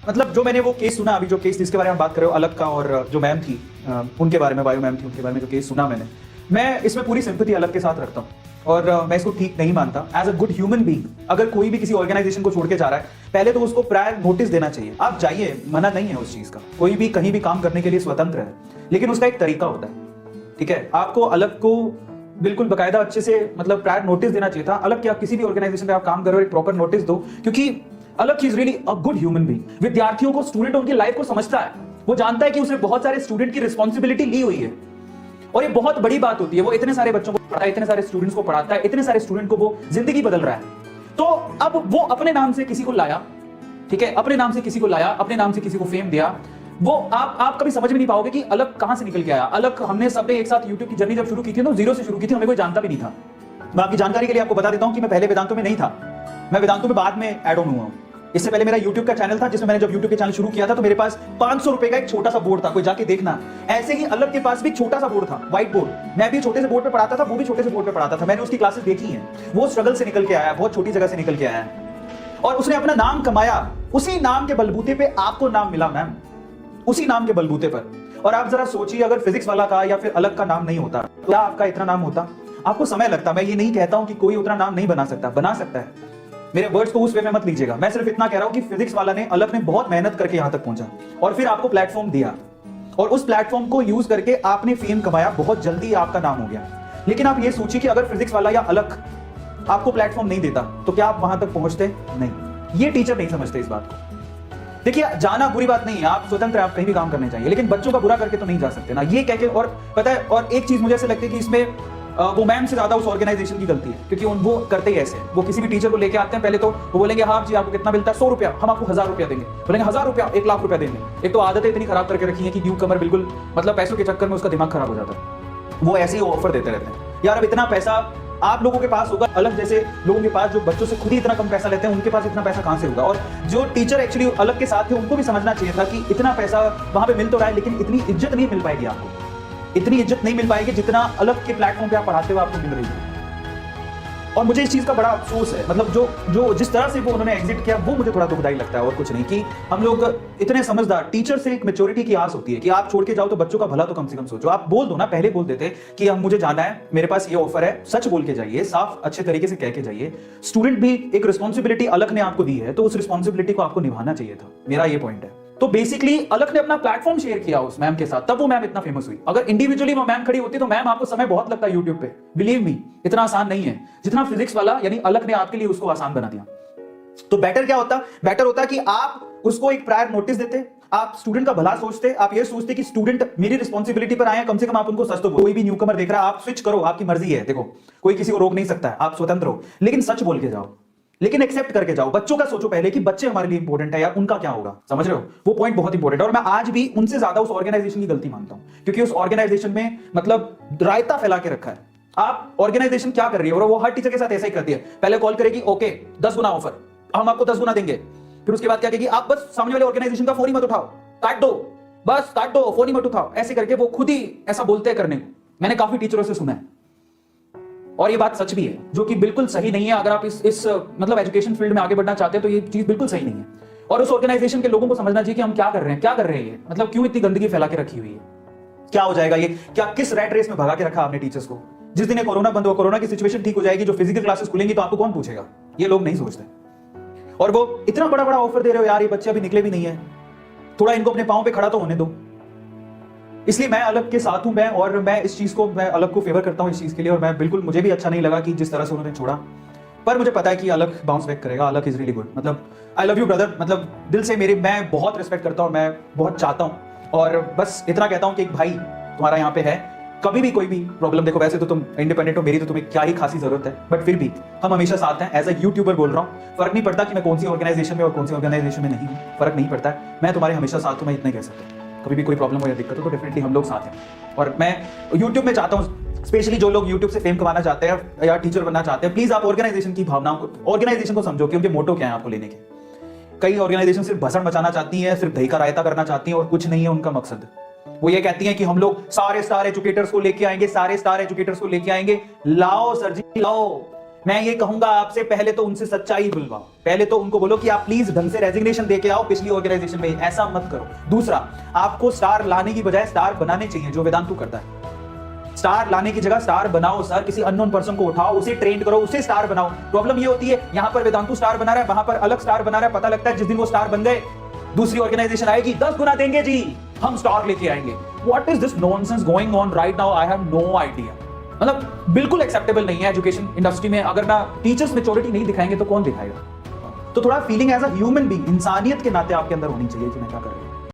मतलब जो मैंने वो केस सुना, अभी जो केस जिसके बारे में बात कर रहे हो अलग का, और जो मैम थी उनके बारे में, बायो मैम थी, उनके बारे में जो केस सुना मैंने, मैं इसमें पूरी सिंपैथी अलग के साथ रखता हूँ। और मैं इसको ठीक नहीं मानता। As a good human being, अगर कोई भी किसी ऑर्गेनाइजेशन को छोड़ के जा रहा है, पहले तो उसको प्रायर नोटिस देना चाहिए। आप जाइए, मना नहीं है उस चीज का, कोई भी कहीं भी काम करने के लिए स्वतंत्र है, लेकिन उसका एक तरीका होता है। ठीक है, आपको अलग को बिल्कुल बकायदा अच्छे से मतलब प्रायर नोटिस देना चाहिए था। अलग क्या, किसी भी ऑर्गेनाइजेशन में आप काम कर रहे हो, एक प्रॉपर नोटिस दो, क्योंकि अलग is really a good human being. विद्यार्थियों को, स्टूडेंट उनकी लाइफ को समझता है, वो जानता है कि उसने बहुत सारे स्टूडेंट की रिस्पॉन्सिबिलिटी ली हुई है, और ये बहुत बड़ी बात होती है। वो इतने सारे बच्चों को पढ़ाता है, इतने सारे स्टूडेंट्स को पढ़ाता है, इतने सारे स्टूडेंट को वो जिंदगी बदल रहा है। तो अब वो अपने नाम से किसी को लाया, ठीक है, अपने नाम से किसी को लाया, अपने नाम से किसी को फेम दिया। वो आप कभी समझ में नहीं पाओगे कि अलग कहां से निकल के आया। अलग हमने सबने एक साथ यूट्यूब की जर्नी जब शुरू की थी तो जीरो से शुरू की थी, हमें कोई जानता भी नहीं था। मैं आपकी जानकारी के लिए आपको बता देता हूं कि मैं पहले वेदांतों में नहीं था, मैं वेदांतों में बाद में ऐड ऑन हुआ हूं। इससे पहले मेरा YouTube का चैनल था, जिसमें मैंने जब YouTube के चैनल शुरू किया था तो मेरे पास 500 रुपए का एक छोटा सा बोर्ड था, कोई जाके देखना। ऐसे ही अलग के पास भी छोटा सा बोर्ड था, व्हाइट बोर्ड। मैं भी छोटे से बोर्ड पे पढ़ाता था, वो भी छोटे से बोर्ड पे पढ़ाता था। मैंने उसकी क्लासेस देखी हैं। वो स्ट्रगल से निकल के आया, बहुत छोटी जगह से निकल के आया, और उसने अपना नाम कमाया। उसी नाम के बलबूते पे आपको नाम मिला मैम, उसी नाम के बलबूते पर। और आप जरा सोचिए, अगर फिजिक्स वाला का या फिर अलग का नाम नहीं होता, क्या आपका इतना नाम होता? आपको समय लगता। मैं ये नहीं कहता हूं कि कोई उतना नाम नहीं बना सकता, बना सकता है। मेरे वर्ड्स को उस वे में मत लीजिएगा। मैं सिर्फ इतना कह रहा हूं कि फिजिक्स वाला ने, अलग ने बहुत मेहनत करके यहां तक पहुंचा, और फिर आपको प्लेटफॉर्म दिया, और उस प्लेटफॉर्म को यूज करके आपने फेम कमाया, बहुत जल्दी आपका नाम हो गया। लेकिन आप ये सोचिए कि अगर फिजिक्स वाला या अलग आपको प्लेटफॉर्म नहीं देता तो क्या आप वहां तक पहुंचते? नहीं। ये टीचर नहीं समझते इस बात को। देखिए, जाना बुरी बात नहीं है, आप स्वतंत्र हैं, आप कहीं भी काम करने चाहिए, लेकिन बच्चों का बुरा करके तो नहीं जा सकते ना, ये कह के। और पता है, और एक चीज मुझे ऐसे लगती है कि इसमें वो मैम से ज्यादा उस ऑर्गेनाइजेशन की गलती है, क्योंकि वो करते ही ऐसे। वो किसी भी टीचर को लेके आते हैं, पहले तो वो बोलेंगे हाँ जी आपको कितना मिलता है, 100 रुपया, हम आपको 1000 रुपया देंगे। बोलेंगे 1000 रुपया, 1 लाख रुपया देंगे। एक तो आदतें इतनी खराब करके रखी है कि न्यू कमर बिल्कुल मतलब पैसों के चक्कर में उसका दिमाग खराब हो जाता है। वो ऐसे ही ऑफर देते रहते हैं। यार अब इतना पैसा आप लोगों के पास होगा, अलग जैसे लोगों के पास जो बच्चों से खुद ही इतना कम पैसा लेते हैं, उनके पास इतना पैसा कहां से होगा? और जो टीचर एक्चुअली अलग के साथ थे, उनको भी समझना चाहिए था कि इतना पैसा वहां पे मिल तो रहा है, लेकिन इतनी इज्जत नहीं मिल पाएगी आपको, इतनी इज्जत नहीं मिल पाएगी जितना अलग के प्लेटफॉर्म पे आप पढ़ाते हुए आपको मिल रही है। और मुझे इस चीज का बड़ा अफसोस है, मतलब जो जिस तरह से वो उन्होंने एग्जिट किया, वो मुझे थोड़ा दुखदाई लगता है, और कुछ नहीं। कि हम लोग इतने समझदार, टीचर से एक मैच्योरिटी की आस होती है कि आप छोड़ के जाओ तो बच्चों का भला तो कम से कम सोचो। आप बोल दो ना, पहले बोल देते कि हम मुझे जाना है, मेरे पास ये ऑफर है, सच बोल के जाइए, साफ अच्छे तरीके से कह के जाइए। स्टूडेंट भी एक रिस्पॉन्सिबिलिटी अलग ने आपको दी है, तो उस रिस्पॉन्सिबिलिटी को आपको निभाना चाहिए था, मेरा ये पॉइंट है। तो बेसिकली अलग ने अपना प्लेटफॉर्म शेयर किया उस मैम के साथ, तब वो मैम इतना फेमस हुई। अगर इंडिविजुअली वो मैम खड़ी होती तो मैम आपको समय बहुत लगता है यूट्यूब पे, बिलीव मी, इतना आसान नहीं है जितना फिजिक्स वाला यानी अलग ने आपके लिए उसको आसान बना दिया। तो बेटर क्या होता? बेटर होता कि आप उसको एक प्रायर नोटिस देते, आप स्टूडेंट का भला सोचते, आप ये सोचते कि स्टूडेंट मेरी रिस्पॉन्सिबिलिटी पर आए हैं, कम से कम आप उनको सच तो बोलो। कोई भी न्यूकमर देख रहा है, आप स्विच करो, आपकी मर्जी है, देखो कोई किसी को रोक नहीं सकता है, आप स्वतंत्र हो, लेकिन सच बोल के जाओ, लेकिन एक्सेप्ट करके जाओ। बच्चों का सोचो पहले कि बच्चे हमारे लिए इंपॉर्टेंट है यार, उनका क्या होगा, समझ रहे हो? वो पॉइंट बहुत इंपॉर्टेंट है। और मैं आज भी उनसे ज्यादा उस ऑर्गेनाइजेशन की गलती मानता हूं, क्योंकि उस ऑर्गेनाइजेशन में मतलब रायता फैला के रखा है। आप ऑर्गेनाइजेशन क्या कर रही है, और वो हर टीचर के साथ ऐसा ही करती है। पहले कॉल करेगी, ओके 10 गुना ऑफर, हम आपको 10 गुना देंगे। फिर उसके बाद क्या कहेगी, आप बस सामने वाले ऑर्गेनाइजेशन का फोन ही मत उठाओ, काट दो, बस काट दो, फोन ही मत उठाओ। ऐसे करके वो खुद ही ऐसा बोलते हैं करने को। मैंने काफी टीचरों से सुना है, और ये बात सच भी है, जो कि बिल्कुल सही नहीं है। अगर आप इस मतलब एजुकेशन फील्ड में आगे बढ़ना चाहते हैं तो ये चीज बिल्कुल सही नहीं है। और उस ऑर्गेनाइजेशन के लोगों को समझना चाहिए कि हम क्या कर रहे हैं, क्या कर रहे हैं, ये मतलब क्यों इतनी गंदगी फैला के रखी हुई है, क्या हो जाएगा ये, क्या किस रैट रेस में भगा के रखा आपने टीचर्स को? जिस दिन कोरोना बंद हो, कोरोना की सिचुएशन ठीक हो जाएगी, जो फिजिकल क्लासेस खुलेंगी तो आपको कौन पूछेगा? ये लोग नहीं सोचते। और वो इतना बड़ा बड़ा ऑफर दे रहे हो यार, ये बच्चे अभी निकले भी नहीं है, थोड़ा इनको अपने पांव पे खड़ा तो होने दो। इसलिए मैं अलग के साथ हूं मैं, और मैं इस चीज को, मैं अलग को फेवर करता हूं इस चीज के लिए। और मैं बिल्कुल, मुझे भी अच्छा नहीं लगा कि जिस तरह से उन्होंने छोड़ा, पर मुझे पता है कि अलग बाउंस बैक करेगा। अलग इज रियली गुड, मतलब आई लव यू ब्रदर, मतलब दिल से मेरे, मैं बहुत रिस्पेक्ट करता हूं, मैं बहुत चाहता हूं। और बस इतना कहता हूं कि एक भाई तुम्हारा यहाँ पे है, कभी भी कोई भी प्रॉब्लम, देखो वैसे तो तुम इंडिपेंडेंट हो, मेरी तो तुम्हें क्या ही खासी जरूरत है, बट फिर भी हम हमेशा साथ हैं। एज अ यूट्यूबर बोल रहा हूँ, फर्क नहीं पड़ता कि मैं कौन सी ऑर्गेनाइजेशन में और कौन सी ऑर्गेनाइजेशन में नहीं हूँ, फर्क नहीं पड़ता है। मैं तुम्हारे हमेशा साथ हूँ, मैं इतना कह सकता हूँ। कभी भी कोई प्रॉब्लम हो या दिक्कत हो तो डेफिनेटली हम लोग साथ हैं। और मैं यूट्यूब में चाहता हूँ, स्पेशली जो लोग यूट्यूब से फेम कमाना चाहते हैं या टीचर बनना चाहते हैं, प्लीज आप ऑर्गेनाइजेशन की भावनाओं को, ऑर्गेनाइजेशन को समझो कि उनके मोटो क्या है आपको लेने के। कई ऑर्गेनाइजेशन सिर्फ भसड़ मचाना चाहती है, सिर्फ दही का रायता करना चाहती है, और कुछ नहीं है उनका मकसद। वो ये कहती हैं कि हम लोग सारे स्टार एजुकेटर्स को लेके आएंगे, सारे स्टार एजुकेटर्स को लेके आएंगे। लाओ सर जी लाओ, मैं ये कहूंगा आपसे, पहले तो उनसे सच्चाई बुलवाओ, पहले तो उनको बोलो कि आप प्लीज ढंग से रेजिग्नेशन देके आओ पिछली ऑर्गेनाइजेशन में, ऐसा मत करो। दूसरा, आपको स्टार लाने की बजाय स्टार बनाने चाहिए, जो वेदांतु करता है। स्टार लाने की जगह स्टार बनाओ सर, किसी अननोन पर्सन को उठाओ, उसे ट्रेंड करो, उसे स्टार बनाओ। प्रॉब्लम ये होती है, यहां पर वेदांतु स्टार बना रहा है, वहां पर अलग स्टार बना रहा है, पता लगता है जिस दिन वो स्टार बन गए दूसरी ऑर्गेनाइजेशन आएगी 10 गुना देंगे जी, हम स्टार लेके आएंगे। What is this nonsense going on right now? I have no idea. मतलब बिल्कुल एक्सेप्टेबल नहीं है एजुकेशन इंडस्ट्री में। अगर ना टीचर्स मेच्योरिटी नहीं दिखाएंगे तो कौन दिखाएगा? तो थोड़ा feeling as a human being, इंसानियत के नाते आपके अंदर होनी चाहिए कि मैं क्या कर रहा हूं।